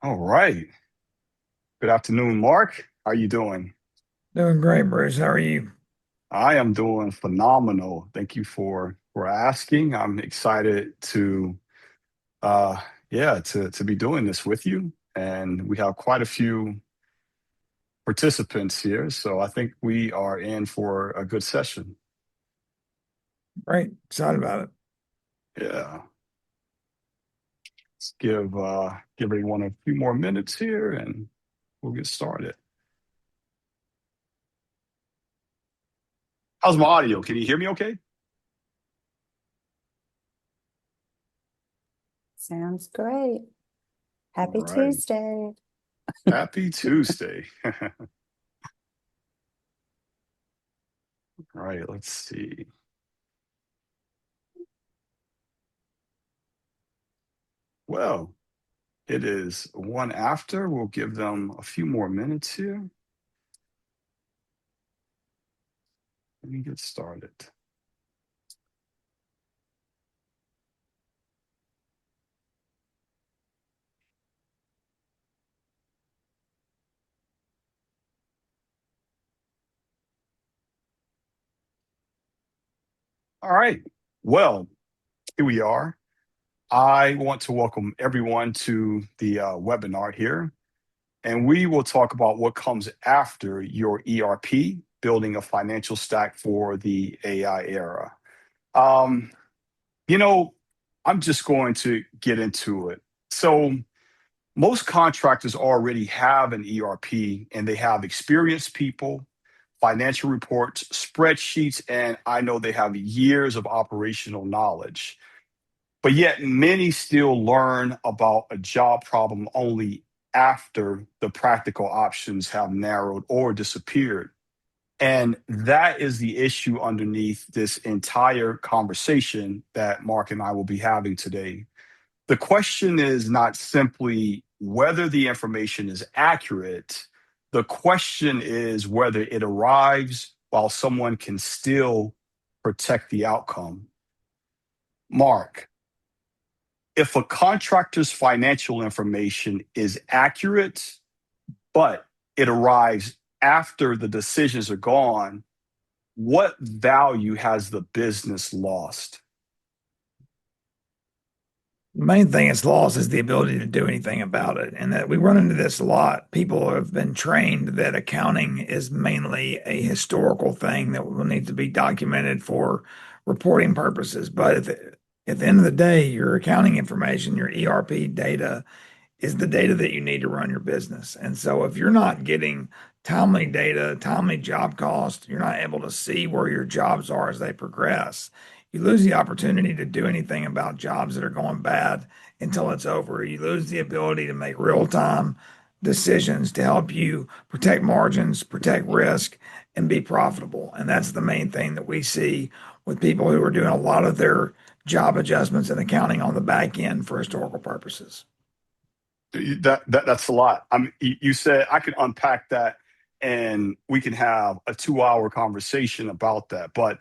All right. Good afternoon, Mark. How are you doing? Doing great, Bruce. How are you? I am doing phenomenal. Thank you for asking. I'm excited to uh to be doing this with you. And we have quite a few participants here, so I think we are in for a good session. Great. Excited about it. Yeah. Let's give everyone a few more minutes here and we'll get started. How's my audio? Can you hear me okay? Sounds great. All Happy right. Tuesday. Happy Tuesday. All right, let's see. Well, it is one after. We'll give them a few more minutes here. Let me get started. All right. Well, here we are. I want to welcome everyone to the webinar here, and we will talk about what comes after your ERP, building a financial stack for the AI era. Um, you know, I'm just going to get into it. So, most contractors already have an ERP and they have experienced people, financial reports, spreadsheets, and I know they have years of operational knowledge. But yet, many still learn about a job problem only after the practical options have narrowed or disappeared. And that is the issue underneath this entire conversation that Mark and I will be having today. The question is not simply whether the information is accurate. The question is whether it arrives while someone can still protect the outcome. Mark, if a contractor's financial information is accurate, but it arrives after the decisions are gone, what value has the business lost? The main thing it's lost is the ability to do anything about it. And that we run into this a lot. People have been trained that accounting is mainly a historical thing that will need to be documented for reporting purposes. But at the end of the day, your accounting information, your ERP data is the data that you need to run your business. And so if you're not getting timely data, timely job cost, you're not able to see where your jobs are as they progress. You lose the opportunity to do anything about jobs that are going bad until it's over. You lose the ability to make real-time decisions to help you protect margins, protect risk, and be profitable. And that's the main thing that we see with people who are doing a lot of their job adjustments and accounting on the back end for historical purposes. That's a lot. I mean, you said I could unpack that and we can have a 2 hour conversation about that. But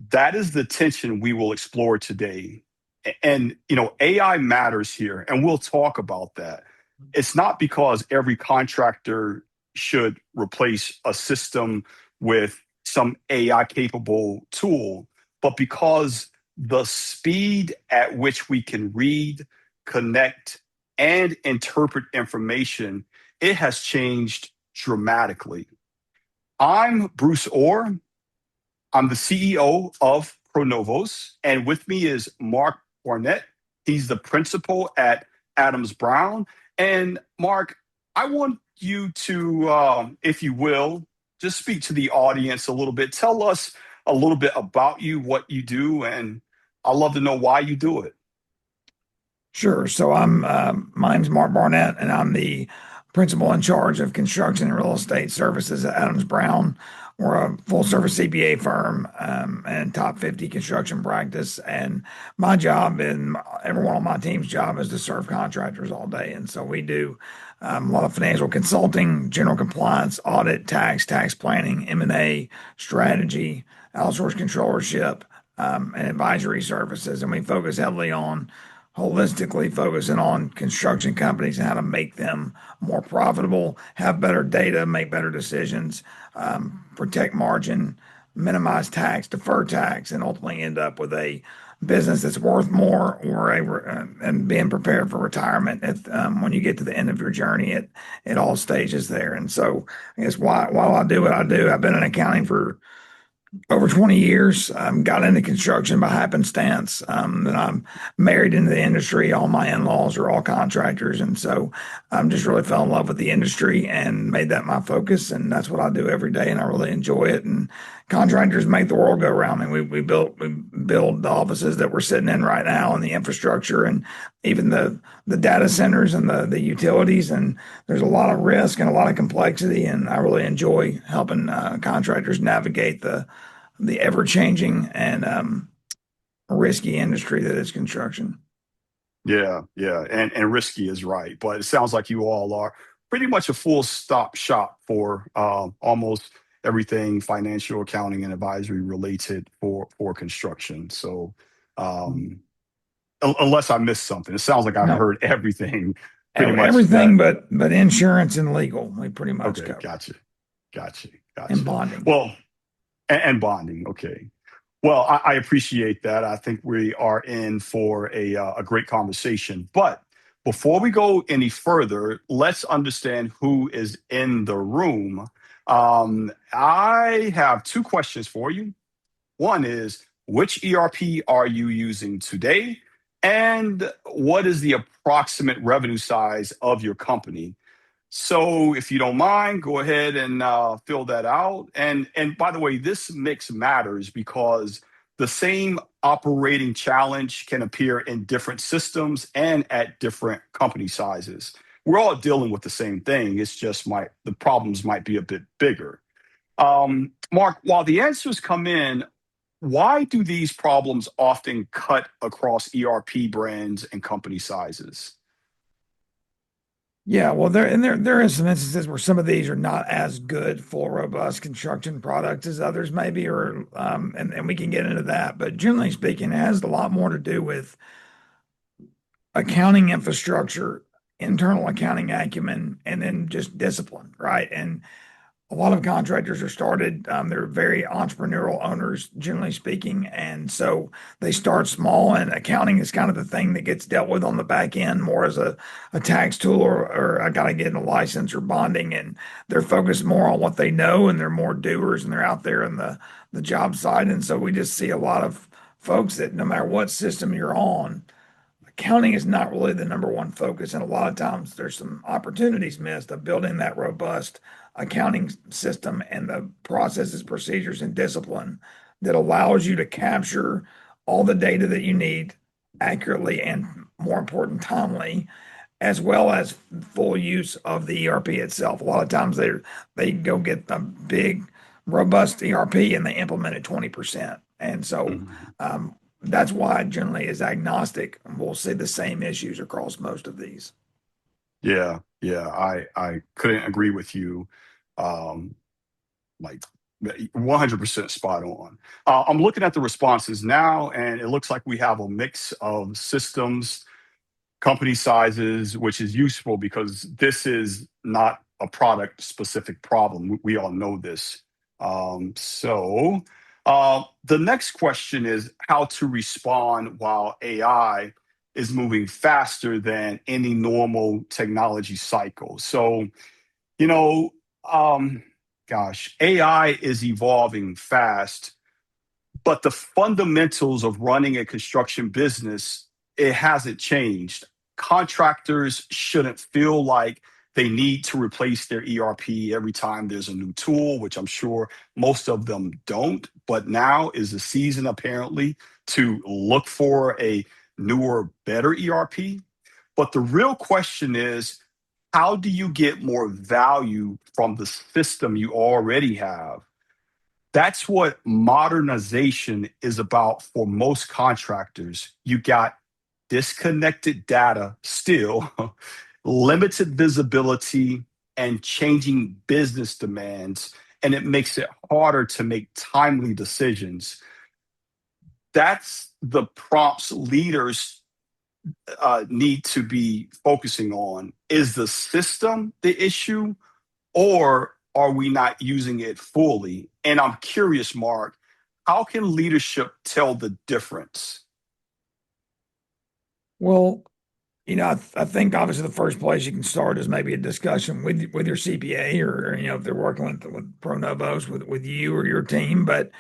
that is the tension we will explore today. And, AI matters here, and we'll talk about that. It's not because every contractor should replace a system with some AI capable tool, but because the speed at which we can read, connect, and interpret information, it has changed dramatically. I'm Bruce Orr. I'm the CEO of ProNovos, and with me is Mark Barnett. He's the principal at Adams Brown. And Mark, I want you to, if you will, just speak to the audience a little bit. Tell us a little bit about you, what you do, and I'd love to know why you do it. Sure. So my name's Mark Barnett, and I'm the principal in charge of construction and real estate services at Adams Brown. We're a full service CPA firm and top 50 construction practice. And my job and everyone on my team's job is to serve contractors all day. And so we do a lot of financial consulting, general compliance, audit, tax planning, M&A, strategy, outsourced controllership, and advisory services. And we focus heavily on holistically focusing on construction companies and how to make them more profitable, have better data, make better decisions, protect margin, minimize tax, defer tax, and ultimately end up with a business that's worth more and being prepared for retirement when you get to the end of your journey at all stages there. And so I guess while I do what I do, I've been in accounting for over 20 years. Got into construction by happenstance. Then I'm married into the industry. All my in-laws are all contractors. And so just really fell in love with the industry and made that my focus. And that's what I do every day. And I really enjoy it. And contractors make the world go round. And we build the offices that we're sitting in right now and the infrastructure and even the data centers and the utilities. And there's a lot of risk and a lot of complexity. And I really enjoy helping contractors navigate the ever-changing and risky industry that is construction. Yeah, yeah, and risky is right, but it sounds like you all are pretty much a full stop shop for almost everything financial accounting and advisory related for construction. So, um, unless I missed something, it sounds like I No, heard everything pretty much everything that. but insurance and legal, we pretty much Okay, cover, gotcha, gotcha, and gotcha. bonding. Well, and bonding. Okay. Well, I appreciate that. I think we are in for a great conversation. But before we go any further, let's understand who is in the room. I have two questions for you. One is, which ERP are you using today? And what is the approximate revenue size of your company? So if you don't mind, go ahead and fill that out. And by the way, this mix matters because the same operating challenge can appear in different systems and at different company sizes. We're all dealing with the same thing. It's just the problems might be a bit bigger. Mark, while the answers come in, why do these problems often cut across ERP brands and company sizes? Yeah, well, there is some instances where some of these are not as good, full, robust construction products as others maybe, or and we can get into that. But generally speaking, it has a lot more to do with accounting infrastructure, internal accounting acumen, and then just discipline, right? And a lot of contractors are started, they're very entrepreneurial owners, generally speaking. And so they start small, and accounting is kind of the thing that gets dealt with on the back end more as a tax tool or I got to get a license or bonding. And they're focused more on what they know and they're more doers and they're out there in the job site. And so we just see a lot of folks that no matter what system you're on, accounting is not really the number one focus. And a lot of times there's some opportunities missed of building that robust accounting system and the processes, procedures, and discipline that allows you to capture all the data that you need accurately and more important, timely, as well as full use of the ERP itself. A lot of times they go get a big, robust ERP and they implement it 20%. And so Mhm. that's why it generally is agnostic. We'll see the same issues across most of these. Yeah, yeah, I couldn't agree with you. Um, like 100% spot on. I'm looking at the responses now, and it looks like we have a mix of systems, company sizes, which is useful because this is not a product specific problem. We all know this. The next question is how to respond while AI is moving faster than any normal technology cycle. So, you know, um, gosh, AI is evolving fast, but the fundamentals of running a construction business, it hasn't changed. Contractors shouldn't feel like they need to replace their ERP every time there's a new tool, which I'm sure most of them don't. But now is the season apparently to look for a newer, better ERP. But the real question is, how do you get more value from the system you already have? That's what modernization is about for most contractors. You got disconnected data still, limited visibility, and changing business demands, and it makes it harder to make timely decisions. That's the prompts leaders need to be focusing on? Is the system the issue, or are we not using it fully? And I'm curious, Mark, how can leadership tell the difference? Well, I think obviously the first place you can start is maybe a discussion with your CPA, or if they're working with ProNovos with you or your team. But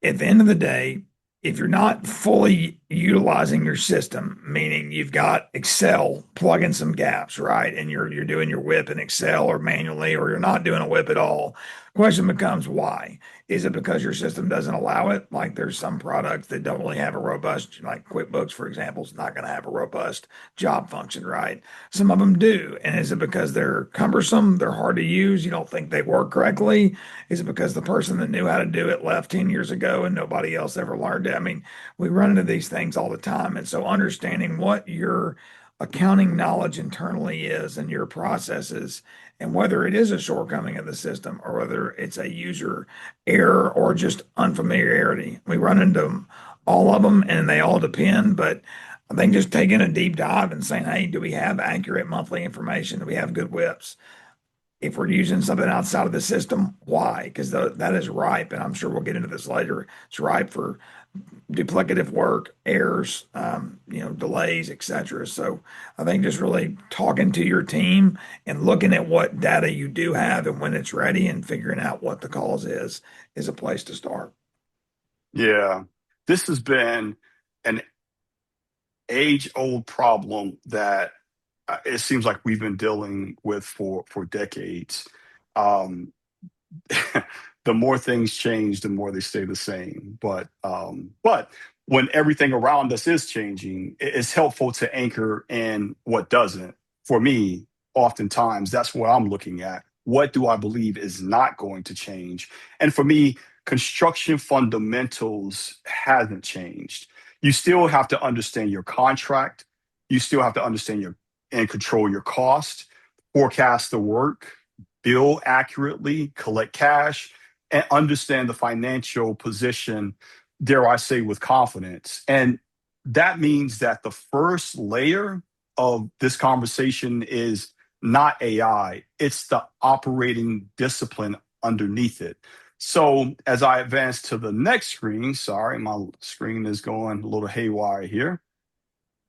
at the end of the day, if you're not fully utilizing your system, meaning you've got Excel plugging some gaps, right? And you're doing your whip in Excel or manually, or you're not doing a whip at all. The question becomes why? Is it because your system doesn't allow it? Like there's some products that don't really have a robust, like QuickBooks, for example, is not going to have a robust job function, right? Some of them do. And is it because they're cumbersome? They're hard to use? You don't think they work correctly? Is it because the person that knew how to do it left 10 years ago and nobody else ever learned it? I mean, we run into these things all the time. And so understanding what your accounting knowledge internally is and your processes, and whether it is a shortcoming of the system or whether it's a user error or just unfamiliarity. We run into all of them and they all depend, but I think just taking a deep dive and saying, hey, do we have accurate monthly information? Do we have good whips? If we're using something outside of the system, why? Because that is ripe, and I'm sure we'll get into this later. It's ripe for duplicative work, errors, delays, etc. So I think just really talking to your team and looking at what data you do have and when it's ready and figuring out what the cause is a place to start. Yeah, this has been an age-old problem that it seems like we've been dealing with for decades. Um, the more things change, the more they stay the same. But when everything around us is changing, it's helpful to anchor in what doesn't. For me, oftentimes that's what I'm looking at. What do I believe is not going to change? And for me, construction fundamentals hasn't changed. You still have to understand your contract. You still have to understand your and control your cost, forecast the work, bill accurately, collect cash, and understand the financial position, dare I say, with confidence. And that means that the first layer of this conversation is not AI, it's the operating discipline underneath it. So as I advance to the next screen, sorry, my screen is going a little haywire here.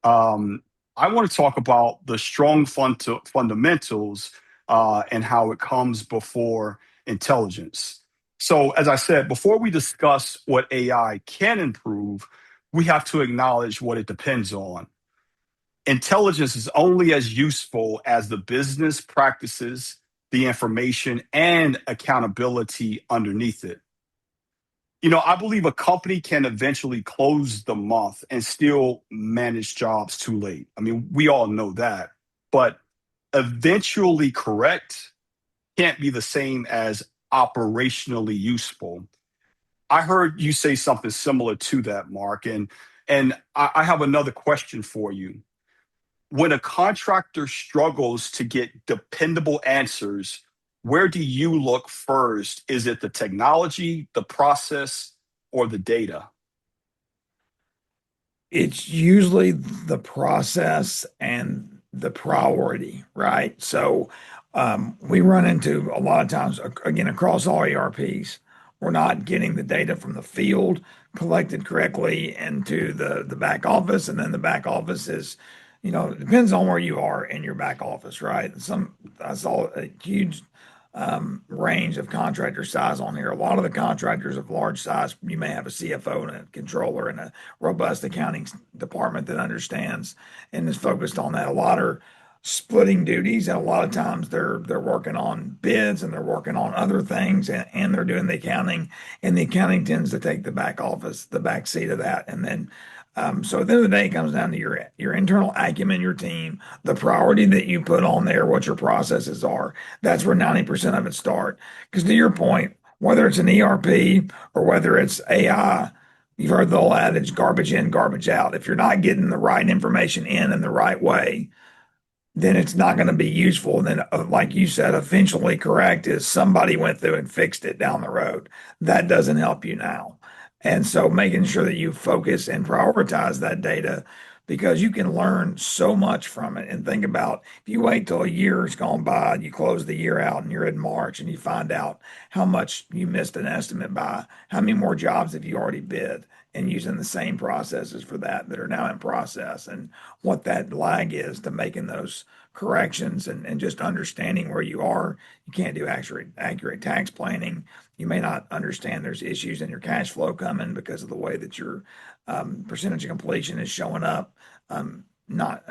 Um, I want to talk about the strong fundamentals and how it comes before intelligence. So, as I said, before we discuss what AI can improve, we have to acknowledge what it depends on. Intelligence is only as useful as the business practices, the information, and accountability underneath it. I believe a company can eventually close the month and still manage jobs too late. I mean, we all know that. But eventually correct can't be the same as operationally useful. I heard you say something similar to that, Mark, and I have another question for you. When a contractor struggles to get dependable answers, where do you look first? Is it the technology, the process, or the data? It's usually the process and the priority, right? So we run into a lot of times, again, across all ERPs, we're not getting the data from the field collected correctly into the back office. And then the back office is, it depends on where you are in your back office, right? I saw a huge range of contractor size on here. A lot of the contractors of large size, you may have a CFO and a controller and a robust accounting department that understands and is focused on that. A lot are splitting duties, and a lot of times they're working on bids and they're working on other things, and they're doing the accounting, and the accounting tends to take the back office, the back seat of that, and then so at the end of the day, it comes down to your internal acumen, your team, the priority that you put on there, what your processes are. That's where 90% of it start. Because to your point, whether it's an ERP or whether it's AI, you've heard the old adage, garbage in, garbage out. If you're not getting the right information in the right way, then it's not going to be useful. And then, like you said, eventually correct is somebody went through and fixed it down the road. That doesn't help you now. And so making sure that you focus and prioritize that data because you can learn so much from it. And think about if you wait till a year's gone by and you close the year out and you're in March and you find out how much you missed an estimate by, how many more jobs have you already bid and using the same processes for that are now in process, and what that lag is to making those corrections, and just understanding where you are. You can't do accurate tax planning. You may not understand there's issues in your cash flow coming because of the way that your percentage of completion is showing up not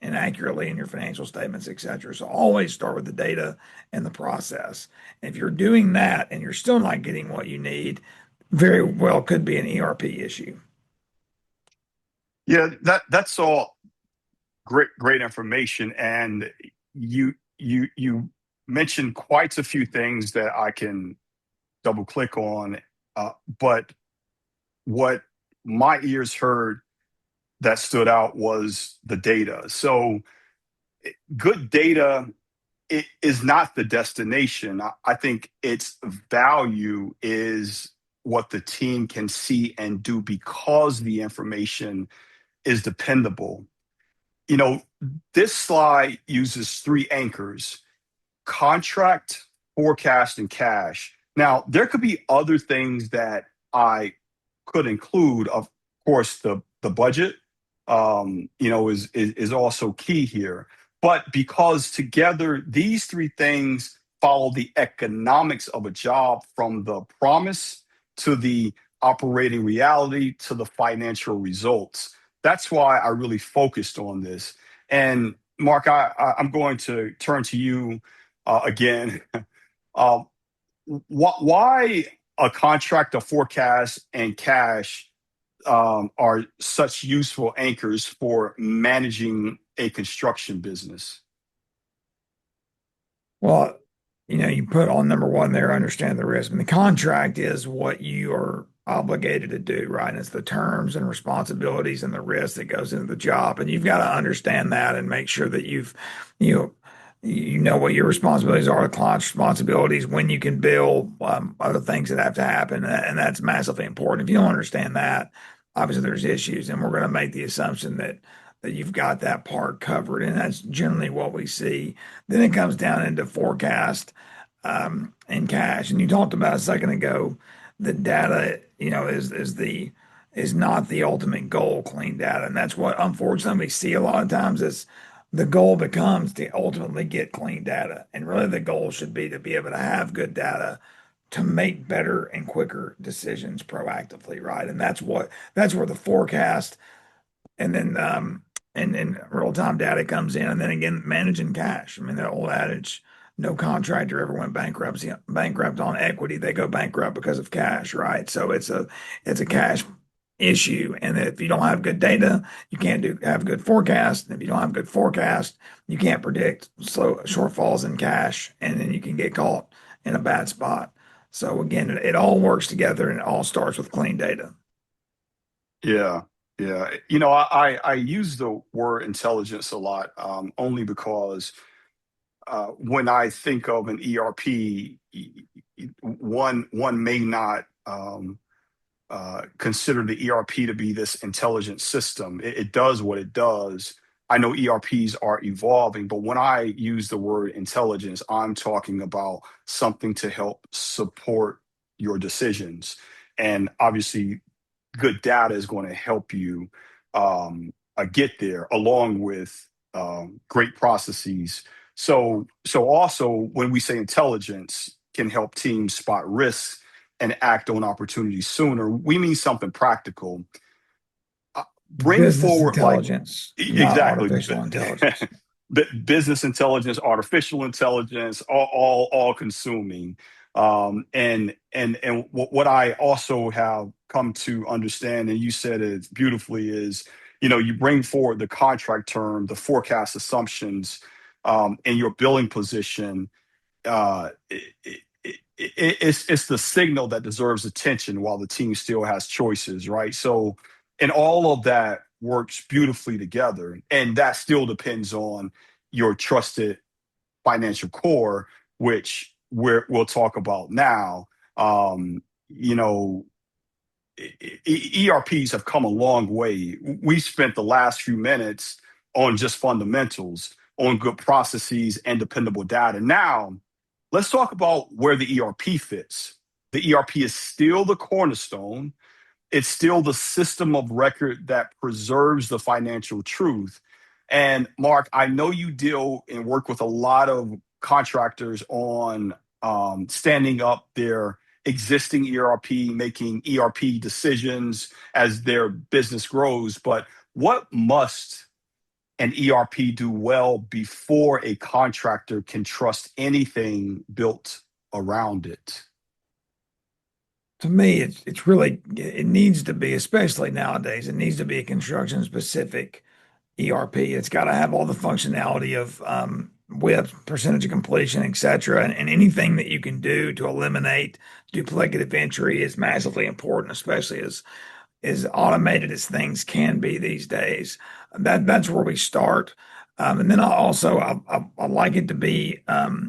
inaccurately in your financial statements, et cetera. So always start with the data and the process. And if you're doing that and you're still not getting what you need, very well could be an ERP issue. Yeah, that's all great information, and you mentioned quite a few things that I can double click on. But what my ears heard that stood out was the data. So good data, it is not the destination. I think its value is what the team can see and do because the information is dependable. You know, this slide uses three anchors: contract, forecast, and cash. Now, there could be other things that I could include. Of course, the budget, is also key here. But because together these three things follow the economics of a job, from the promise to the operating reality to the financial results. That's why I really focused on this. And Mark, I'm going to turn to you again. Uh, why a contract, a forecast, and cash are such useful anchors for managing a construction business? Well, you put on number one there, understand the risk. And the contract is what you are obligated to do, right? And it's the terms and responsibilities and the risk that goes into the job. And you've got to understand that and make sure that you know, you know what your responsibilities are, the client's responsibilities, when you can bill, other things that have to happen. And that's massively important. If you don't understand that, obviously there's issues, and we're going to make the assumption that you've got that part covered. And that's generally what we see. Then it comes down into forecast and cash. And you talked about a second ago, the data, is not the ultimate goal, clean data. And that's what unfortunately we see a lot of times is the goal becomes to ultimately get clean data. And really the goal should be to be able to have good data to make better and quicker decisions proactively, right? And that's where the forecast and then and real-time data comes in, and then again managing cash. I mean, the old adage, no contractor ever went bankrupt on equity. They go bankrupt because of cash, right? So it's a cash issue. And if you don't have good data, you can't have good forecast. And if you don't have good forecast, you can't predict slow shortfalls in cash, and then you can get caught in a bad spot. So again, it all works together, and it all starts with clean data. Yeah, yeah. I use the word intelligence a lot, only because when I think of an ERP, one may not consider the ERP to be this intelligent system. It does what it does. I know ERPs are evolving, but when I use the word intelligence, I'm talking about something to help support your decisions. And obviously, good data is going to help you get there, along with great processes. So also when we say intelligence can help teams spot risks and act on opportunities sooner, we mean something practical. Bring Business forward, like, intelligence, not exactly, artificial intelligence. business intelligence, artificial intelligence, all consuming. And what I also have come to understand, and you said it beautifully, is you bring forward the contract term, the forecast assumptions, and your billing position. It's the signal that deserves attention while the team still has choices, right? So, and all of that works beautifully together, and that still depends on your trusted financial core, which we'll talk about now. Um, you know, ERPs have come a long way. We spent the last few minutes on just fundamentals, on good processes and dependable data. Now, let's talk about where the ERP fits. The ERP is still the cornerstone. It's still the system of record that preserves the financial truth. And Mark, I know you deal and work with a lot of contractors on standing up their existing ERP, making ERP decisions as their business grows. But what must an ERP do well before a contractor can trust anything built around it? To me, it's really, it needs to be, especially nowadays, it needs to be a construction specific ERP. It's got to have all the functionality of width, percentage of completion, et cetera. And anything that you can do to eliminate duplicative entry is massively important, especially as automated as things can be these days. That's where we start. And then I like it to be,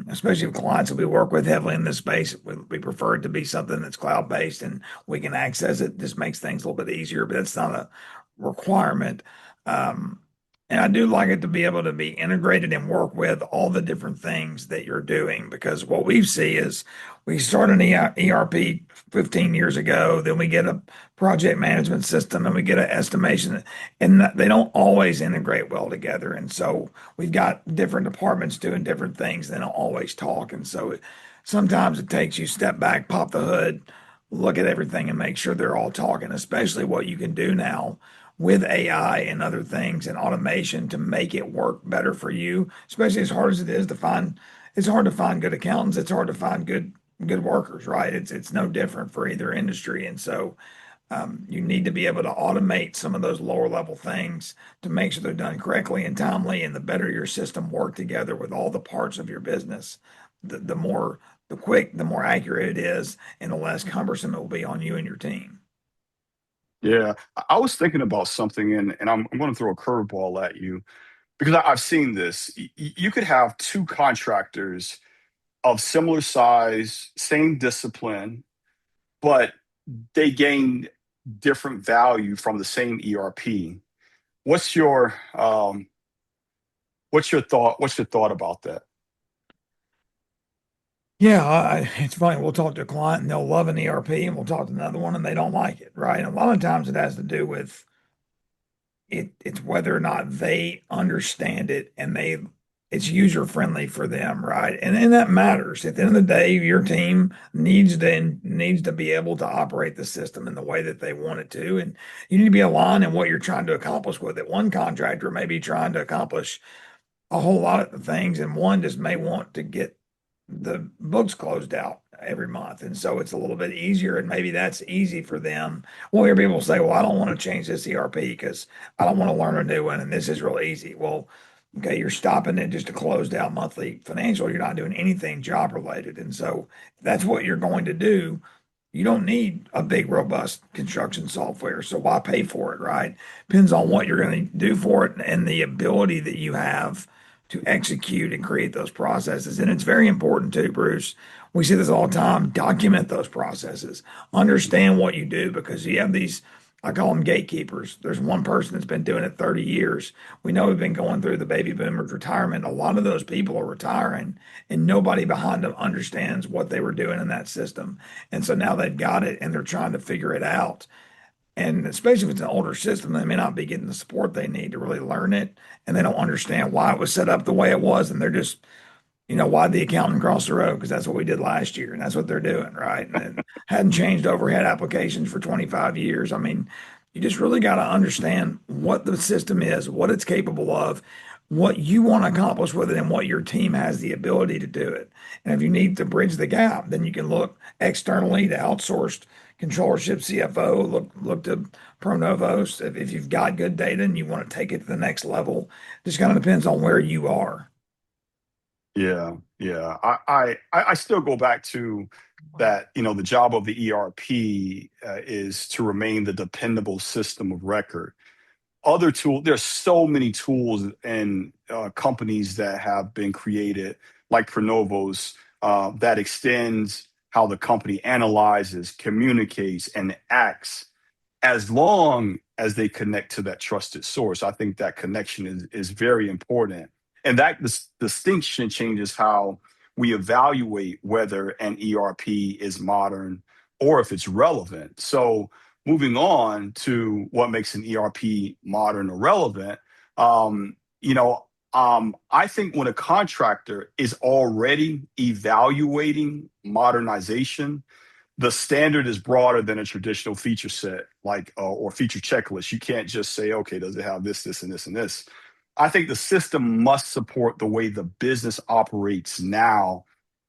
especially with clients that we work with heavily in this space, we prefer it to be something that's cloud based and we can access it. This makes things a little bit easier, but it's not a requirement. Um, and I do like it to be able to be integrated and work with all the different things that you're doing, because what we see is we start an ERP 15 years ago, then we get a project management system and we get an estimation, and they don't always integrate well together. And so we've got different departments doing different things. They don't always talk. And so sometimes it takes you step back, pop the hood, look at everything and make sure they're all talking, especially what you can do now with AI and other things and automation to make it work better for you, especially as hard as it is to find. It's hard to find good accountants. It's hard to find good workers, right? It's no different for either industry. And so you need to be able to automate some of those lower level things to make sure they're done correctly and timely. And the better your system work together with all the parts of your business, the more the more accurate it is, and the less cumbersome it will be on you and your team. Yeah, I was thinking about something, and I'm going to throw a curveball at you because I've seen this. You could have two contractors of similar size, same discipline, but they gain different value from the same ERP. What's your what's your thought? What's your thought about that? Yeah, it's funny. We'll talk to a client and they'll love an ERP, and we'll talk to another one and they don't like it, right? And a lot of times it has to do with it's whether or not they understand it and it's user friendly for them, right? And that matters. At the end of the day, your team needs to be able to operate the system in the way that they want it to, and you need to be aligned in what you're trying to accomplish with it. One contractor may be trying to accomplish a whole lot of things, and one just may want to get the books closed out every month. And so it's a little bit easier, and maybe that's easy for them. Well, hear people say, well, I don't want to change this ERP because I don't want to learn a new one, and this is real easy. Well, okay, you're stopping it just to close out monthly financial. You're not doing anything job related. And so if that's what you're going to do, you don't need a big, robust construction software. So why pay for it, right? Depends on what you're going to do for it and the ability that you have to execute and create those processes. And it's very important too, Bruce. We see this all the time. Document those processes. Understand what you do, because you have these, I call them gatekeepers. There's one person that's been doing it 30 years. We know we've been going through the baby boomers retirement. A lot of those people are retiring, and nobody behind them understands what they were doing in that system. And so now they've got it and they're trying to figure it out. And especially if it's an older system, they may not be getting the support they need to really learn it. And they don't understand why it was set up the way it was. And they're just, why the accountant crossed the road? Because that's what we did last year. And that's what they're doing, right? And it hadn't changed overhead applications for 25 years. I mean, you just really got to understand what the system is, what it's capable of, what you want to accomplish with it, and what your team has the ability to do it. And if you need to bridge the gap, then you can look externally to outsourced controllership, CFO, look to ProNovos if you've got good data and you want to take it to the next level. Just kind of depends on where you are. Yeah, yeah. I still go back to that. The job of the ERP is to remain the dependable system of record. Other tool, there's so many tools and companies that have been created, like ProNovos, that extends how the company analyzes, communicates, and acts as long as they connect to that trusted source. I think that connection is very important. And that distinction changes how we evaluate whether an ERP is modern or if it's relevant. So, moving on to what makes an ERP modern or relevant, I think when a contractor is already evaluating modernization, the standard is broader than a traditional feature set like or feature checklist. You can't just say, okay, does it have this, this, and this, and this? I think the system must support the way the business operates now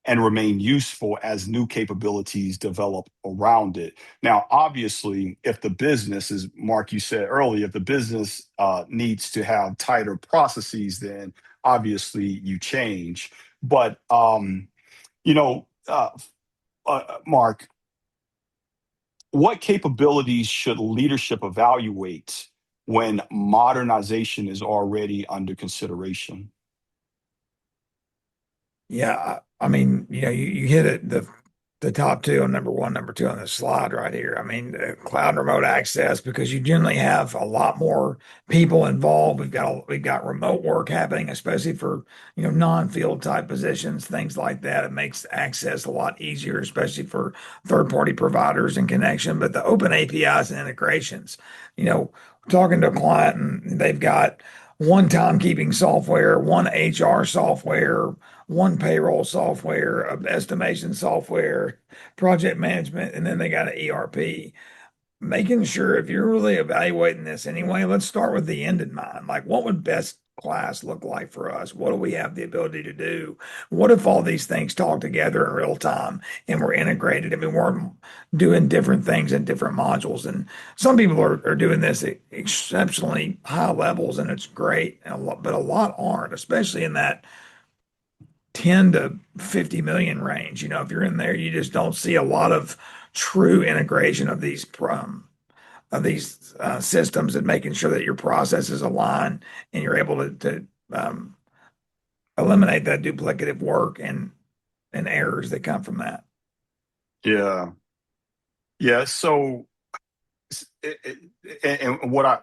and remain useful as new capabilities develop around it. Now, obviously, if the business, as Mark, you said earlier, if the business needs to have tighter processes, then obviously you change. But, you know, uh, Mark, what capabilities should leadership evaluate when modernization is already under consideration? Yeah, I mean, you hit it the top two on number one, number two on the slide right here. I mean, cloud and remote access because you generally have a lot more people involved. We've got remote work happening, especially for non-field type positions, things like that. It makes access a lot easier, especially for third-party providers and connection. But the open APIs and integrations, you know, talking to a client and they've got one timekeeping software, one HR software, one payroll software, estimation software, project management, and then they got an ERP. Making sure if you're really evaluating this anyway, let's start with the end in mind. Like, what would best class look like for us? What do we have the ability to do? What if all these things talk together in real time and we're integrated? I mean, we're doing different things in different modules. And some people are doing this at exceptionally high levels, and it's great, but a lot aren't, especially in that 10 to 50 million range. If you're in there, you just don't see a lot of true integration of these systems and making sure that your processes align and you're able to eliminate that duplicative work and errors that come from that. Yeah, yeah. So, and what I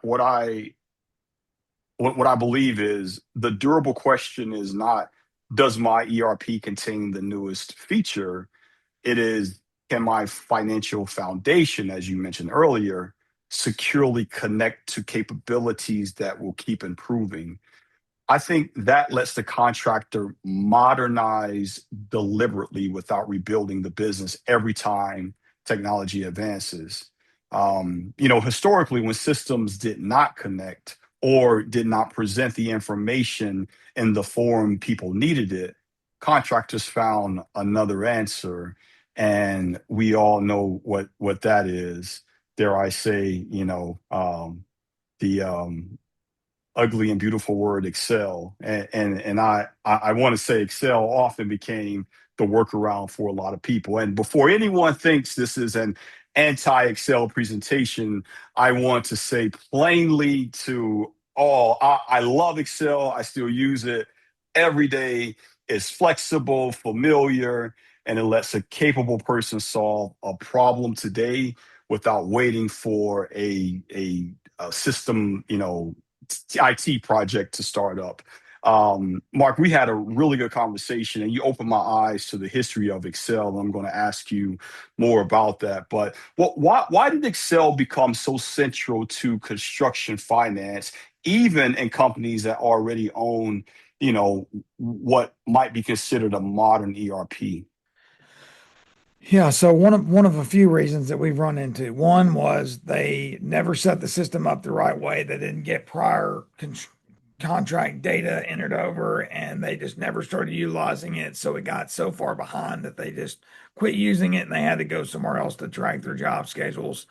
believe is the durable question is not, does my ERP contain the newest feature? It is, can my financial foundation, as you mentioned earlier, securely connect to capabilities that will keep improving? I think that lets the contractor modernize deliberately without rebuilding the business every time technology advances. Historically, when systems did not connect or did not present the information in the form people needed it, contractors found another answer, and we all know what that is. Dare I say, the ugly and beautiful word Excel. And I want to say Excel often became the workaround for a lot of people. And before anyone thinks this is an anti-Excel presentation, I want to say plainly to all, I love Excel. I still use it every day. It's flexible, familiar, and it lets a capable person solve a problem today without waiting for a system, IT project to start up. Mark, we had a really good conversation, and you opened my eyes to the history of Excel. And I'm going to ask you more about that. But why did Excel become so central to construction finance, even in companies that already own, what might be considered a modern ERP? Yeah, so one of a few reasons that we've run into. One was they never set the system up the right way. They didn't get prior contract data entered over, and they just never started utilizing it. So it got so far behind that they just quit using it, and they had to go somewhere else to track their job schedules.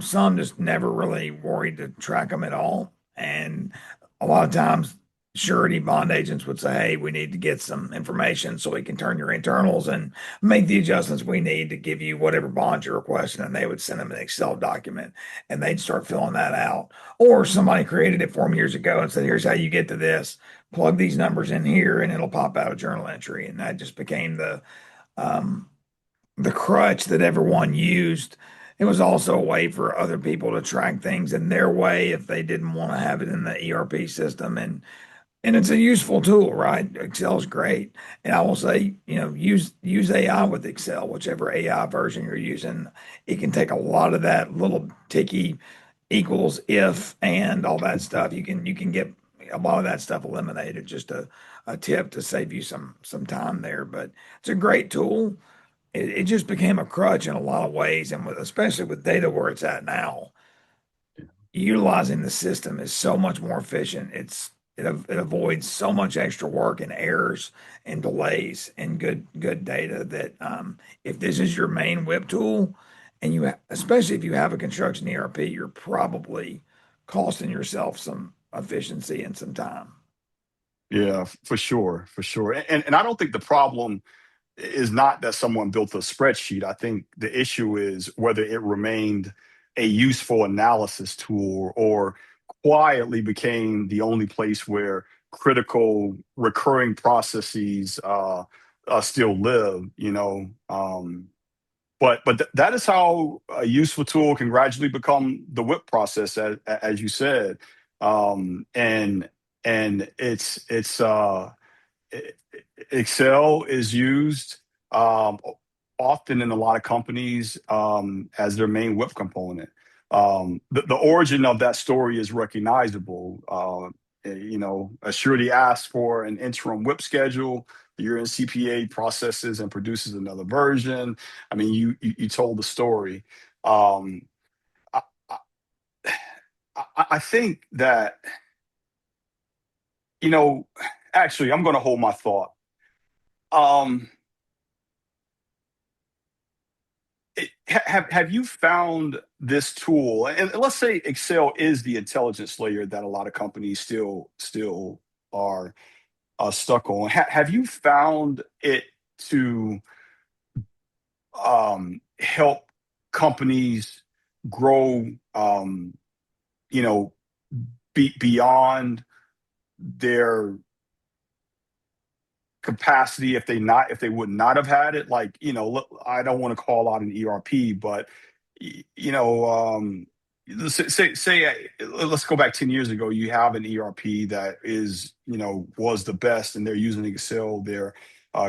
Some just never really worried to track them at all, and a lot of times surety bond agents would say, hey, we need to get some information so we can turn your internals and make the adjustments we need to give you whatever bond you're requesting. And they would send them an Excel document and they'd start filling that out. Or somebody created it for them years ago and said, here's how you get to this, plug these numbers in here and it'll pop out a journal entry. And that just became um, the crutch that everyone used. It was also a way for other people to track things in their way if they didn't want to have it in the ERP system. And it's a useful tool, right? Excel's great. And I will say, use AI with Excel, whichever AI version you're using. It can take a lot of that little ticky equals if and all that stuff. You can get a lot of that stuff eliminated. Just a tip to save you some time there. But it's a great tool. It just became a crutch in a lot of ways, and especially with data where it's at now, utilizing the system is so much more efficient. It avoids so much extra work and errors and delays and good data that if this is your main whip tool, and especially if you have a construction ERP, you're probably costing yourself some efficiency and some time. Yeah, for sure, for sure. And I don't think the problem is not that someone built a spreadsheet. I think the issue is whether it remained a useful analysis tool or quietly became the only place where critical recurring processes still live. That is how a useful tool can gradually become the whip process, as you said. Um, and and e- Excel is used often in a lot of companies as their main whip component. The origin of that story is recognizable. A surety asks for an interim whip schedule. The year-end CPA processes and produces another version. I mean, you told the story. Um, I, I think that you know. Actually, I'm going to hold my thought. Um, have you found this tool? And let's say Excel is the intelligence layer that a lot of companies still are stuck on. Have you found it to help companies grow? You know, beyond their capacity if they would not have had it. Like, look, I don't want to call out an ERP, but y- you know let's go back 10 years ago. You have an ERP that is, was the best, and they're using Excel. They're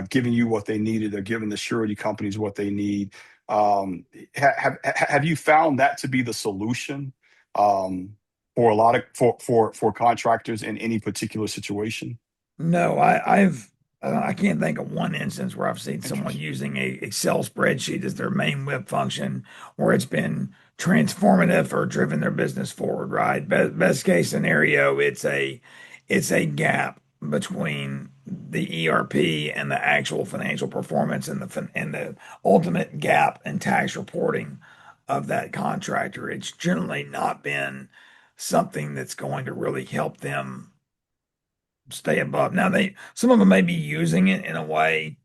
giving you what they needed. They're giving the surety companies what they need. Have you found that to be the solution for a lot of for contractors in any particular situation? No, I can't think of one instance where I've seen someone Interesting. using a Excel spreadsheet as their main whip function where it's been transformative or driven their business forward, right? Best case scenario, it's a gap between the ERP and the actual financial performance and the ultimate gap in tax reporting of that contractor. It's generally not been something that's going to really help them stay above. Now some of them may be using it in a way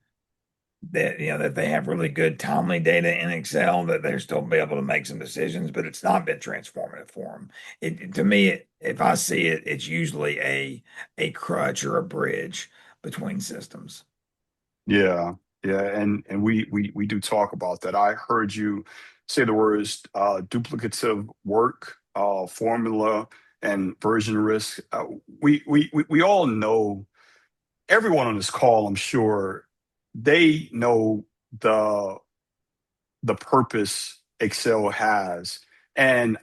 that that they have really good timely data in Excel that they're still be able to make some decisions, but it's not been transformative for them. To me, if I see it, it's usually a crutch or a bridge between systems. Yeah, yeah, and we do talk about that. I heard you say the words duplicative work, formula, and version risk. We all know, everyone on this call, I'm sure, they know the the purpose Excel has, and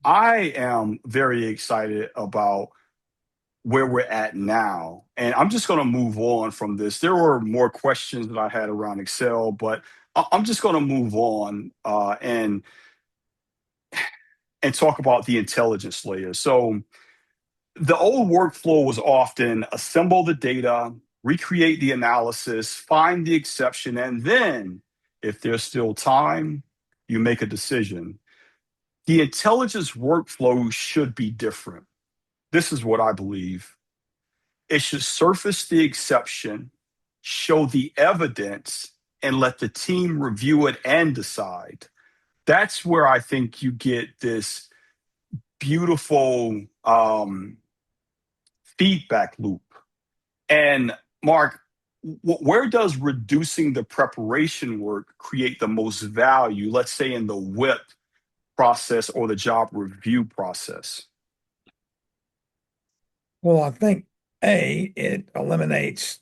I am very excited about where we're at now. And I'm just going to move on from this. There were more questions that I had around Excel, but I'm just going to move on and talk about the intelligence layer. So the old workflow was often assemble the data, recreate the analysis, find the exception, and then, if there's still time, you make a decision. The intelligence workflow should be different. This is what I believe. It should surface the exception, show the evidence, and let the team review it and decide. That's where I think you get this beautiful feedback loop. And Mark, where does reducing the preparation work create the most value? Let's say in the whip process or the job review process? Well, I think it eliminates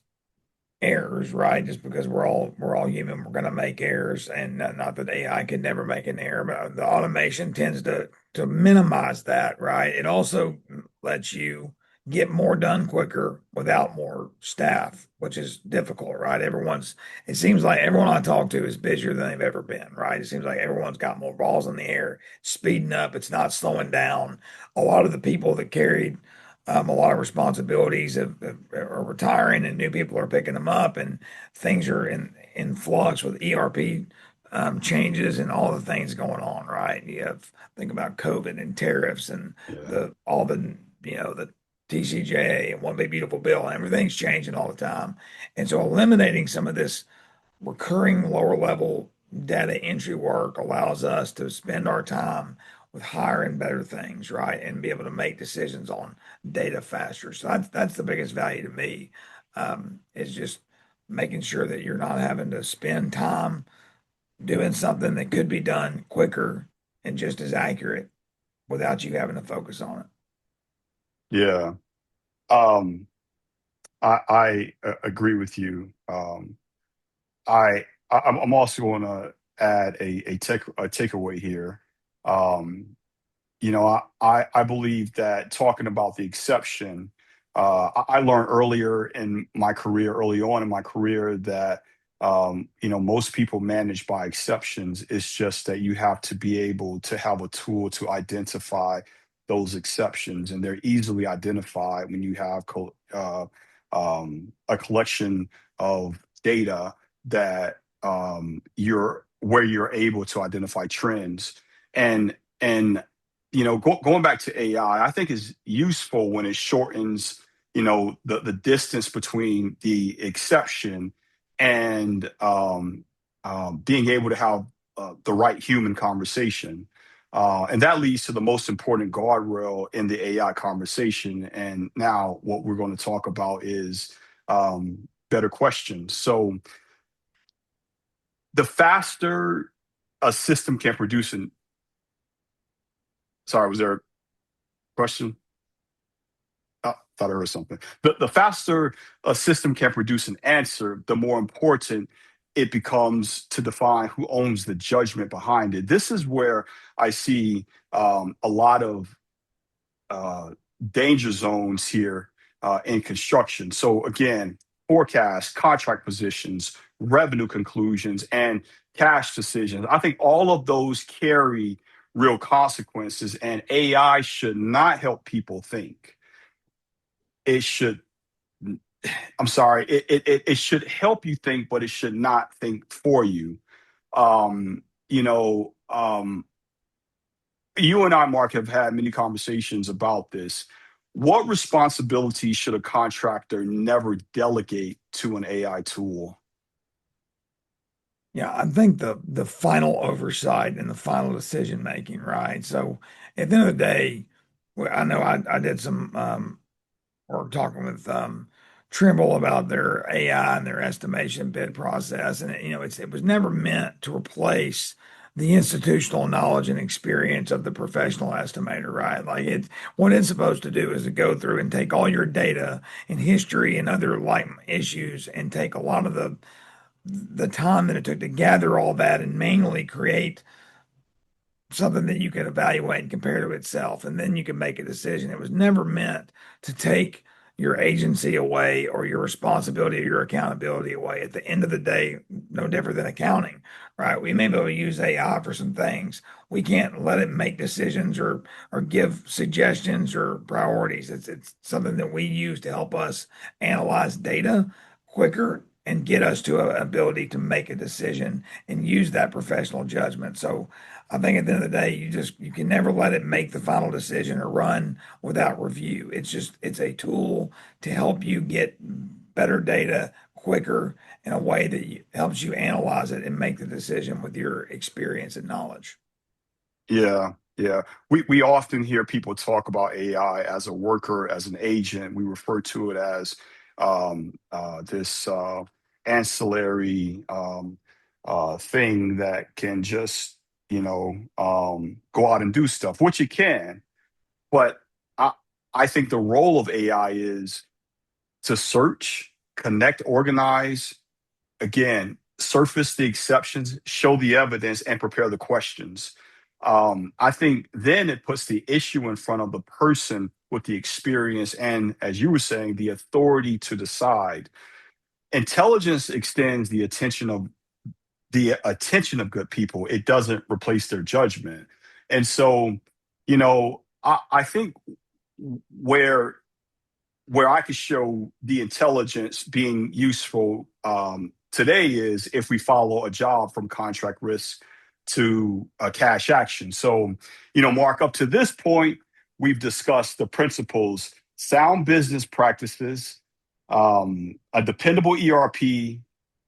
errors, right? Just because we're all human, we're going to make errors, and not that AI can never make an error, but the automation tends to minimize that, right? It also lets you get more done quicker without more staff, which is difficult, right? It seems like everyone I talk to is busier than they've ever been, right? It seems like everyone's got more balls in the air, speeding up, it's not slowing down. A lot of the people that carried a lot of responsibilities are retiring, and new people are picking them up, and things are in flux with ERP changes and all the things going on, right? You have think about COVID and tariffs and Yeah. the all the the TCJA and One Big Beautiful Bill, and everything's changing all the time. And so eliminating some of this recurring lower level data entry work allows us to spend our time with higher and better things, right? And be able to make decisions on data faster. So that's the biggest value to me, is just making sure that you're not having to spend time doing something that could be done quicker and just as accurate without you having to focus on it. Yeah. Um, I agree with you. I'm also going to add a takeaway here. Um, I believe that talking about the exception, I learned early on in my career, that most people manage by exceptions. It's just that you have to be able to have a tool to identify those exceptions, and they're easily identified when you have a collection of data that you're able to identify trends. And going back to AI, I think is useful when it shortens, the distance between the exception and being able to have the right human conversation. And that leads to the most important guardrail in the AI conversation. And now what we're going to talk about is better questions. So the faster a system can produce an sorry, was there a question? Thought I heard something. The faster a system can produce an answer, the more important it becomes to define who owns the judgment behind it. This is where I see a lot of uh, danger zones here in construction. So again, forecast, contract positions, revenue conclusions, and cash decisions. I think all of those carry real consequences, and AI should not help people think. It should, I'm sorry, it should help you think, but it should not think for you. Um, you know, um, you and I, Mark, have had many conversations about this. What responsibility should a contractor never delegate to an AI tool? Yeah, I think the final oversight and the final decision making, right? So at the end of the day, I know I did some work talking with Trimble about their AI and their estimation bid process, and it was never meant to replace the institutional knowledge and experience of the professional estimator, right? What it's supposed to do is to go through and take all your data and history and other like issues and take a lot of the time that it took to gather all that and manually create something that you can evaluate and compare to itself, and then you can make a decision. It was never meant to take your agency away or your responsibility or your accountability away. At the end of the day, no different than accounting, right? We may be able to use AI for some things. We can't let it make decisions or give suggestions or priorities. It's something that we use to help us analyze data quicker and get us to an ability to make a decision and use that professional judgment. So I think at the end of the day, you can never let it make the final decision or run without review. It's a tool to help you get better data quicker in a way that helps you analyze it and make the decision with your experience and knowledge. Yeah, yeah. We often hear people talk about AI as a worker, as an agent. We refer to it as this ancillary thing that can just go out and do stuff, which it can. But I, I think the role of AI is to search, connect, organize, again, surface the exceptions, show the evidence, and prepare the questions. I think then it puts the issue in front of the person with the experience and, as you were saying, the authority to decide. Intelligence extends the attention of good people. It doesn't replace their judgment. And so, I think where I could show the intelligence being useful today is if we follow a job from contract risk to a cash action. So, Mark, up to this point, we've discussed the principles, sound business practices, a dependable ERP,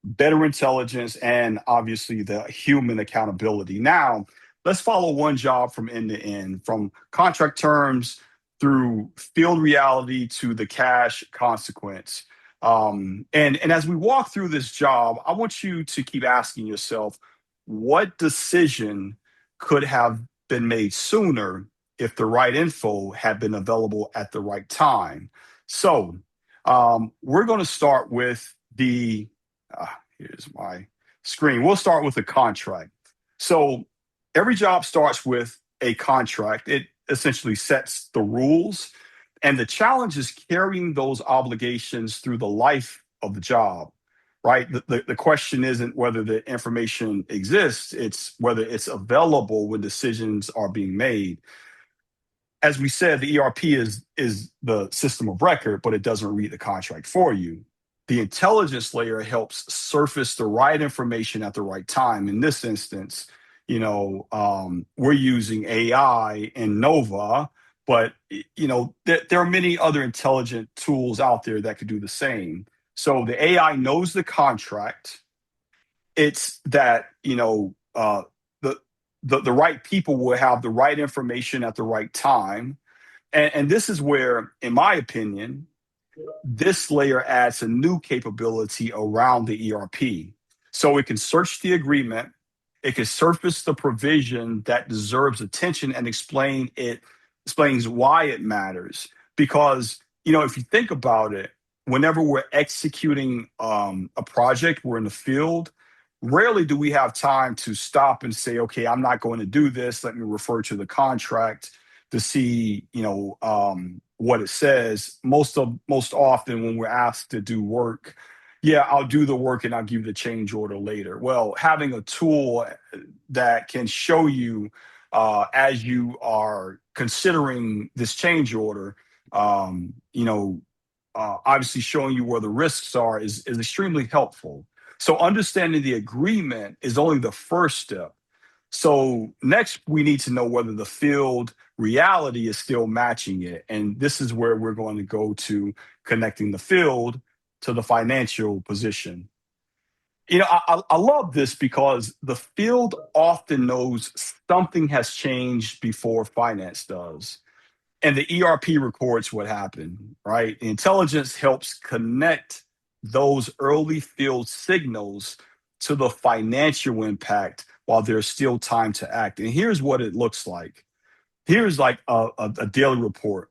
better intelligence, and obviously the human accountability. Now, let's follow one job from end to end, from contract terms through field reality to the cash consequence. And as we walk through this job, I want you to keep asking yourself, what decision could have been made sooner if the right info had been available at the right time? So we're going to start with here's my screen. We'll start with a contract. So every job starts with a contract. It essentially sets the rules. And the challenge is carrying those obligations through the life of the job, right? The question isn't whether the information exists, it's whether it's available when decisions are being made. As we said, the ERP is the system of record, but it doesn't read the contract for you. The intelligence layer helps surface the right information at the right time. In this instance, we're using AI and Nova, but there are many other intelligent tools out there that could do the same. So the AI knows the contract. It's that the right people will have the right information at the right time, and this is where, in my opinion, this layer adds a new capability around the ERP. So it can search the agreement, it can surface the provision that deserves attention and explains why it matters. Because, if you think about it, whenever we're executing a project, we're in the field, rarely do we have time to stop and say, okay, I'm not going to do this. Let me refer to the contract to see, what it says. Most often when we're asked to do work, yeah, I'll do the work and I'll give you the change order later. Well, having a tool that can show you as you are considering this change order, obviously showing you where the risks are is extremely helpful. So understanding the agreement is only the first step. So next, we need to know whether the field reality is still matching it. And this is where we're going to go to connecting the field to the financial position. I love this because the field often knows something has changed before finance does. And the ERP records what happened, right? The intelligence helps connect those early field signals to the financial impact while there's still time to act. And here's what it looks like. Here's like a daily report.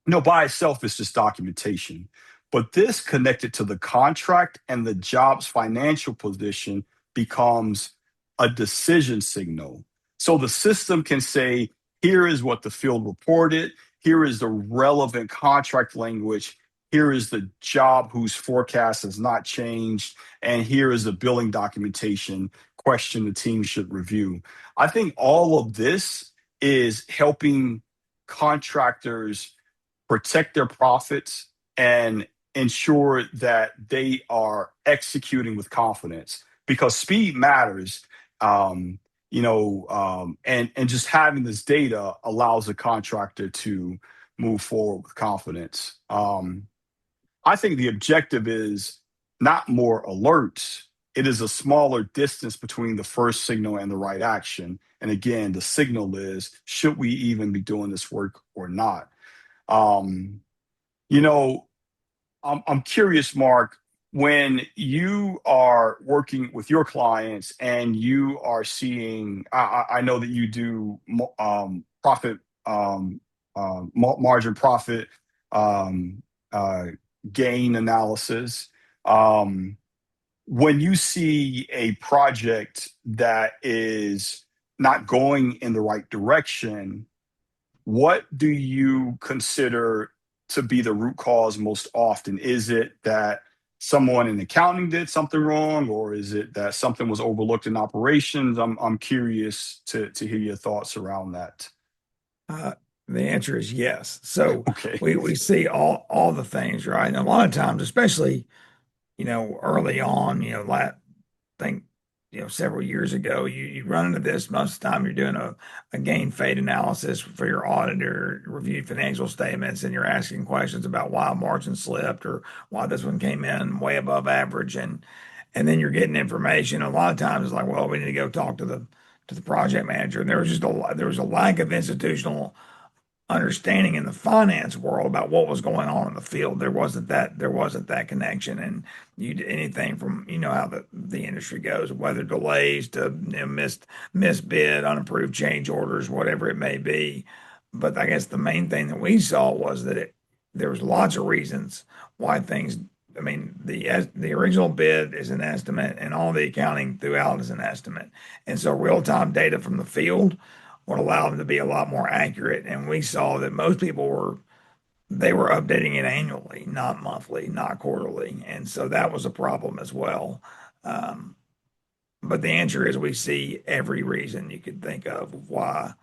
By itself, it's just documentation. But this connected to the contract and the job's financial position becomes a decision signal. So the system can say, here is what the field reported, here is the relevant contract language, here is the job whose forecast has not changed, and here is the billing documentation question the team should review. I think all of this is helping contractors protect their profits and ensure that they are executing with confidence, because speed matters. And just having this data allows the contractor to move forward with confidence. I think the objective is not more alerts. It is a smaller distance between the first signal and the right action. And again, the signal is, should we even be doing this work or not? Um, you know, I'm curious, Mark. when you are working with your clients and you are seeing, I know that you do profit, margin profit, um, uh, gain analysis. Um, when you see a project that is not going in the right direction, what do you consider to be the root cause most often? Is it that someone in accounting did something wrong, or is it that something was overlooked in operations? I'm curious to hear your thoughts around that. Uh, the answer is yes. So Okay. we see all the things, right? And a lot of times, especially, early on, think, several years ago, you run into this most of the time. You're doing a gain fade analysis for your auditor, reviewed financial statements, and you're asking questions about why a margin slipped or why this one came in way above average. And then you're getting information. A lot of times it's like, well, we need to go talk to the project manager. And there was a lack of institutional understanding in the finance world about what was going on in the field. There wasn't that connection. And anything from, how the industry goes, whether delays to, missed bid, unapproved change orders, whatever it may be. But I guess the main thing that we saw was that there was lots of reasons why things. I mean, the original bid is an estimate, and all the accounting throughout is an estimate. And so real-time data from the field would allow them to be a lot more accurate. And we saw that most people were updating it annually, not monthly, not quarterly. And so that was a problem as well. Um, but the answer is we see every reason you could think of why.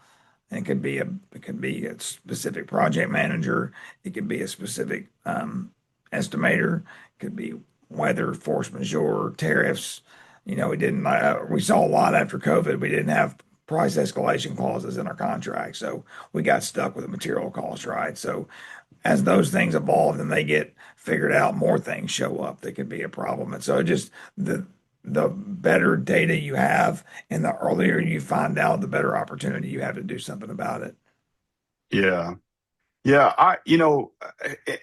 And it could be a specific project manager. It could be a specific estimator. It could be weather, force majeure, tariffs. We saw a lot after COVID. We didn't have price escalation clauses in our contract, so we got stuck with the material cost, right? So as those things evolve and they get figured out, more things show up that could be a problem. And so just the better data you have and the earlier you find out, the better opportunity you have to do something about it. Yeah. Yeah.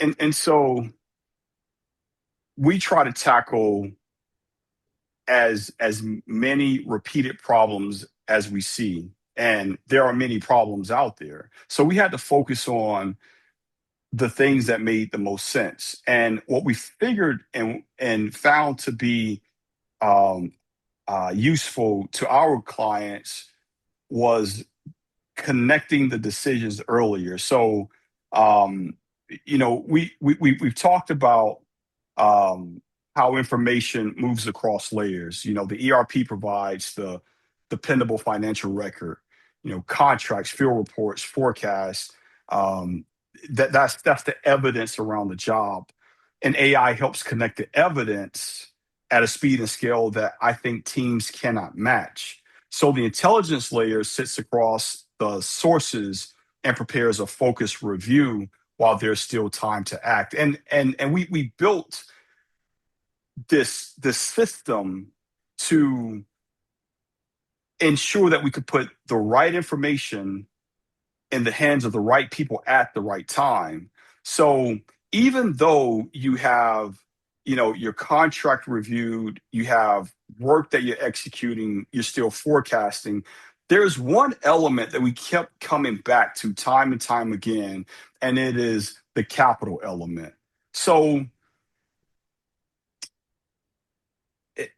And so we try to tackle as many repeated problems as we see. And there are many problems out there. So we had to focus on the things that made the most sense. And what we figured and found to be um, useful to our clients was connecting the decisions earlier. So, we've talked about um, how information moves across layers. The ERP provides the dependable financial record. Contracts, field reports, forecasts. Um, that's the evidence around the job, and AI helps connect the evidence at a speed and scale that I think teams cannot match. So the intelligence layer sits across the sources and prepares a focused review while there's still time to act. And we built this system to ensure that we could put the right information in the hands of the right people at the right time. So even though you have, your contract reviewed, you have work that you're executing, you're still forecasting, there's one element that we kept coming back to time and time again, and it is the capital element. So it,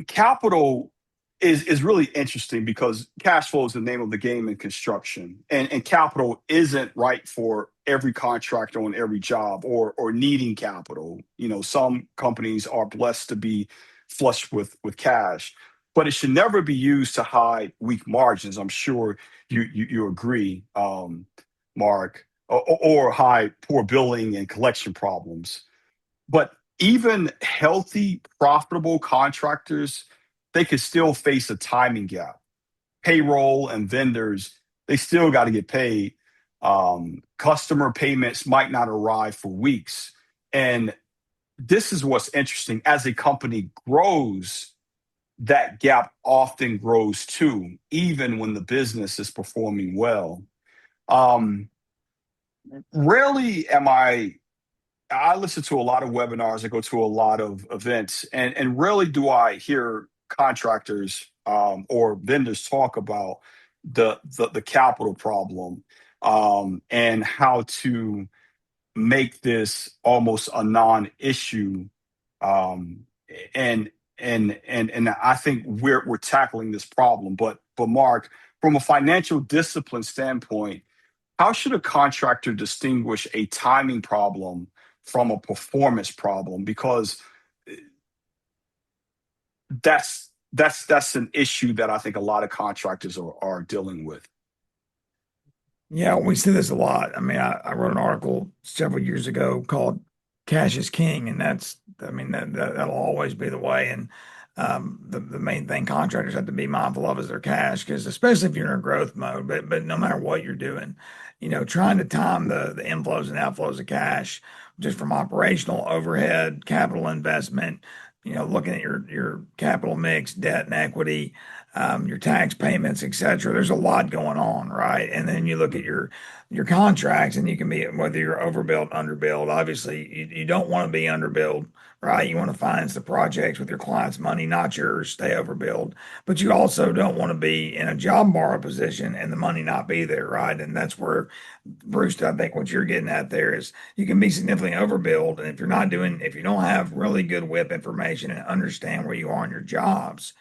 capital is really interesting because cash flow is the name of the game in construction, and capital isn't right for every contractor on every job or needing capital. Some companies are blessed to be flushed with cash, but it should never be used to hide weak margins. I'm sure you agree, Mark, or hide poor billing and collection problems. But even healthy, profitable contractors, they could still face a timing gap. Payroll and vendors, they still got to get paid. Customer payments might not arrive for weeks. And this is what's interesting. As a company grows, that gap often grows too, even when the business is performing well. Um, Rarely am I I listen to a lot of webinars. I go to a lot of events, and rarely do I hear contractors or vendors talk about the capital problem and how to make this almost a non-issue. Um, and and I think we're tackling this problem. But Mark, from a financial discipline standpoint, how should a contractor distinguish a timing problem from a performance problem? Because that's an issue that I think a lot of contractors are dealing with. Yeah, we see this a lot. I mean, I wrote an article several years ago called "Cash is King," and I mean, that'll always be the way. And the main thing contractors have to be mindful of is their cash, because especially if you're in a growth mode, but no matter what you're doing, trying to time the inflows and outflows of cash just from operational overhead, capital investment, looking at your capital mix, debt and equity, your tax payments, et cetera. There's a lot going on, right? And then you look at your contracts, and you can be, whether you're overbilled, underbilled. Obviously, you don't want to be underbilled, right? You want to finance the projects with your client's money, not yours, stay overbilled. But you also don't want to be in a job borrow position and the money not be there, right? And that's where, Bruce, I think what you're getting at there is you can be significantly overbilled. And if you don't have really good WIP information and understand where you are in your jobs,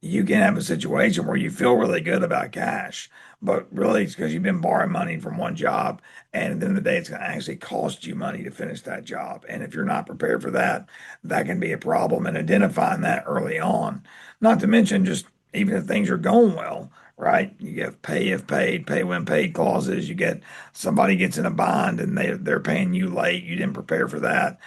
you can have a situation where you feel really good about cash, but really it's because you've been borrowing money from one job, and at the end of the day, it's going to actually cost you money to finish that job. And if you're not prepared for that, that can be a problem. And identifying that early on, not to mention just even if things are going well, right? You get pay if paid, pay when paid clauses. You get somebody gets in a bind and they're paying you late. You didn't prepare for that.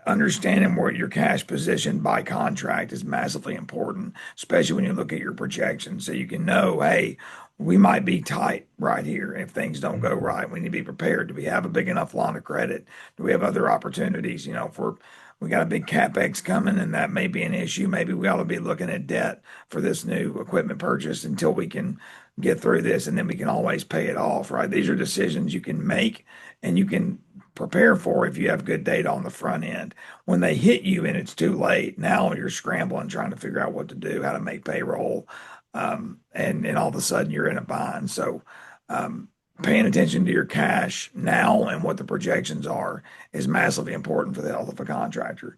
Understanding where your cash position by contract is massively important, especially when you look at your projections. So you can know, hey, we might be tight right here if things don't go right. We need to be prepared. Do we have a big enough line of credit? Do we have other opportunities? If we got a big capex coming and that may be an issue, maybe we ought to be looking at debt for this new equipment purchase until we can get through this, and then we can always pay it off, right? These are decisions you can make and you can prepare for if you have good data on the front end. When they hit you and it's too late, now you're scrambling trying to figure out what to do, how to make payroll, and all of a sudden you're in a bind. So paying attention to your cash now and what the projections are is massively important for the health of a contractor.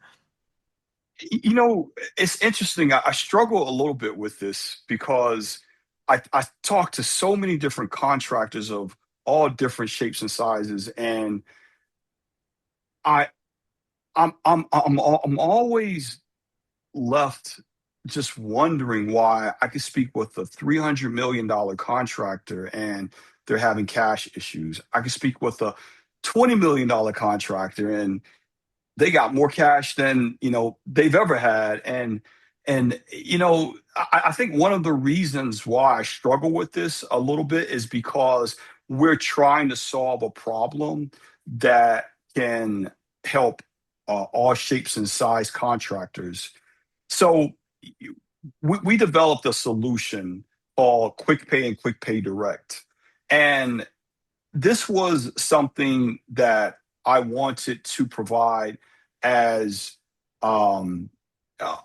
It's interesting. I struggle a little bit with this because I talk to so many different contractors of all different shapes and sizes, and I I'm always left just wondering why I could speak with a $300 million contractor and they're having cash issues. I could speak with a $20 million contractor and they got more cash than they've ever had. And I think one of the reasons why I struggle with this a little bit is because we're trying to solve a problem that can help all shapes and size contractors. So we developed a solution called Quick Pay and Quick Pay Direct. And this was something that I wanted to provide as um, uh,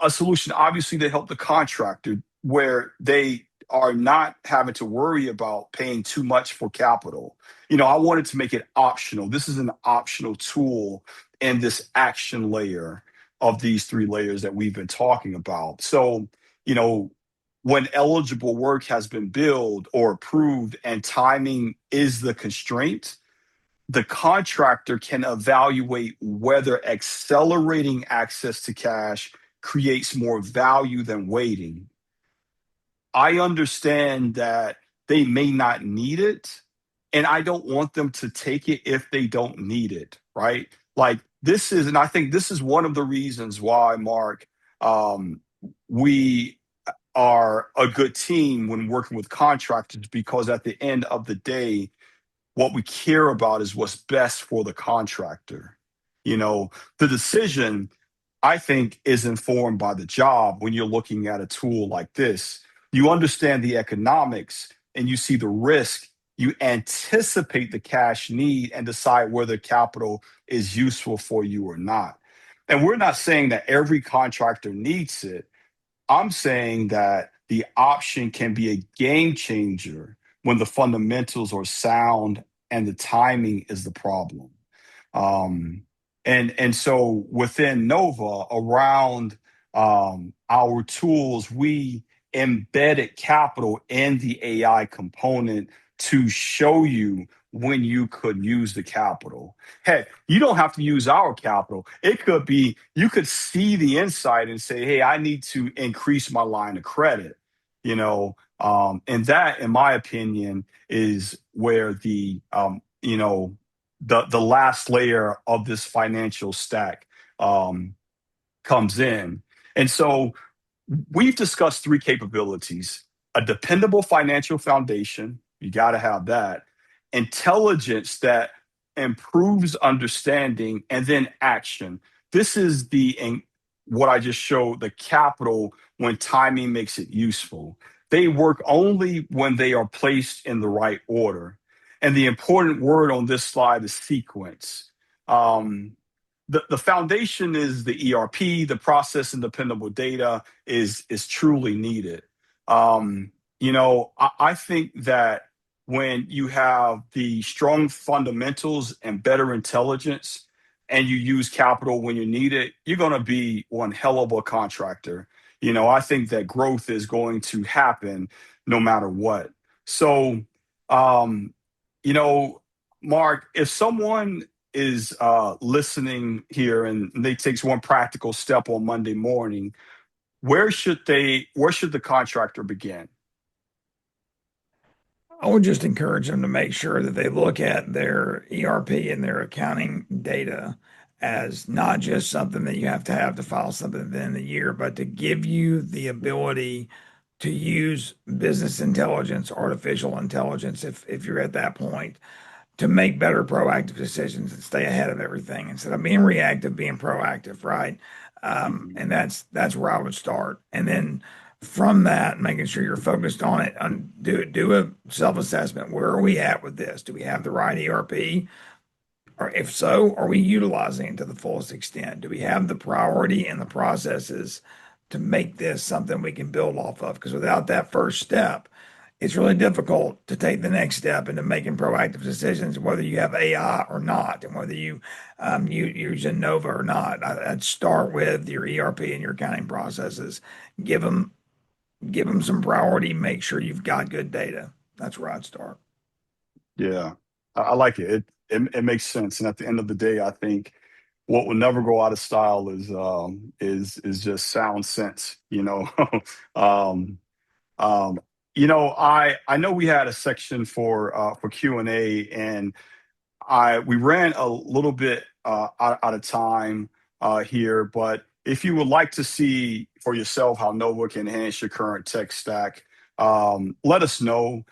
a solution, obviously, to help the contractor where they are not having to worry about paying too much for capital. I wanted to make it optional. This is an optional tool in this action layer of these three layers that we've been talking about. So, you know, when eligible work has been billed or approved and timing is the constraint, the contractor can evaluate whether accelerating access to cash creates more value than waiting. I understand that they may not need it, and I don't want them to take it if they don't need it, right? Like this is, and I think this is one of the reasons why, Mark, um, we are a good team when working with contractors because at the end of the day, what we care about is what's best for the contractor. You know, the decision, I think, is informed by the job when you're looking at a tool like this. You understand the economics and you see the risk You anticipate the cash need and decide whether capital is useful for you or not. And we're not saying that every contractor needs it. I'm saying that the option can be a game changer when the fundamentals are sound and the timing is the problem. Um, and so within Nova, around our tools, we embedded capital in the AI component to show you when you could use the capital. Heck, you don't have to use our capital. It could be you could see the insight and say, "Hey, I need to increase my line of credit." And that, in my opinion, is where the last layer of this financial stack um, comes in. And so we've discussed three capabilities: a dependable financial foundation, you got to have that; intelligence that improves understanding; and then action. This is what I just showed, the capital when timing makes it useful. They work only when they are placed in the right order. And the important word on this slide is sequence. Um, the foundation is the ERP, the process and dependable data is truly needed. I think that when you have the strong fundamentals and better intelligence, and you use capital when you need it, you're going to be one hell of a contractor. I think that growth is going to happen no matter what. So, um, you know, Mark, if someone is listening here and they takes one practical step on Monday morning, where should the contractor begin? I would just encourage them to make sure that they look at their ERP and their accounting data as not just something that you have to file something at the end of the year, but to give you the ability to use business intelligence, artificial intelligence, if you're at that point, to make better proactive decisions and stay ahead of everything instead of being reactive, being proactive, right? Mhm. And that's where I would start. And then from that, making sure you're focused on it, do a self-assessment. Where are we at with this? Do we have the right ERP? Or if so, are we utilizing it to the fullest extent? Do we have the priority and the processes to make this something we can build off of? Because without that first step, it's really difficult to take the next step into making proactive decisions, whether you have AI or not, and whether you use Nova or not. I'd start with your ERP and your accounting processes. Give them give them some priority. Make sure you've got good data. That's where I'd start. Yeah, I like it. It makes sense. And at the end of the day, I think what will never go out of style is just sound sense. um, um, I know we had a section for Q&A, and we ran a little bit out of time here, but if you would like to see for yourself how Nova can enhance your current tech stack, let us know.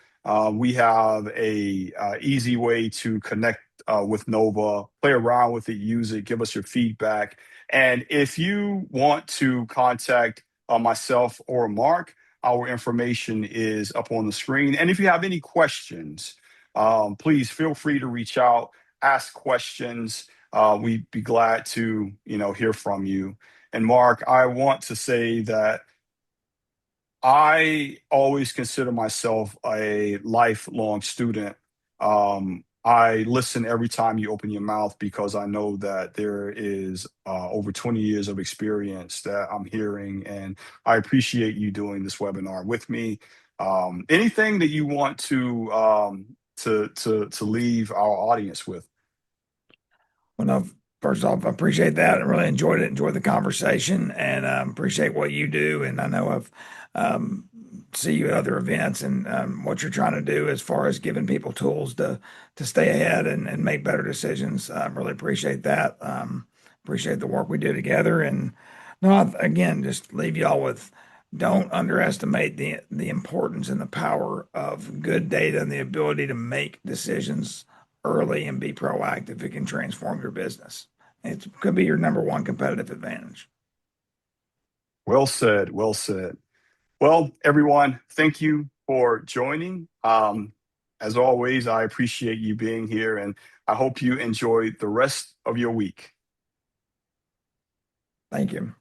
We have a easy way to connect with Nova, play around with it, use it, give us your feedback. And if you want to contact myself or Mark, our information is up on the screen. And if you have any questions, please feel free to reach out, ask questions. We'd be glad to, hear from you. And Mark, I want to say that I always consider myself a lifelong student. I listen every time you open your mouth because I know that there is over 20 years of experience that I'm hearing, and I appreciate you doing this webinar with me. Anything that you want to leave our audience with? Well, no, first off, I appreciate that. I really enjoyed it, enjoyed the conversation, and appreciate what you do. And I know I've see you at other events and what you're trying to do as far as giving people tools to stay ahead and make better decisions. I really appreciate that. Appreciate the work we do together. And no, again, just leave y'all with don't underestimate the importance and the power of good data and the ability to make decisions early and be proactive. It can transform your business. It could be your number one competitive advantage. Well said. Well said. Well, everyone, thank you for joining. As always, I appreciate you being here, and I hope you enjoy the rest of your week. Thank you.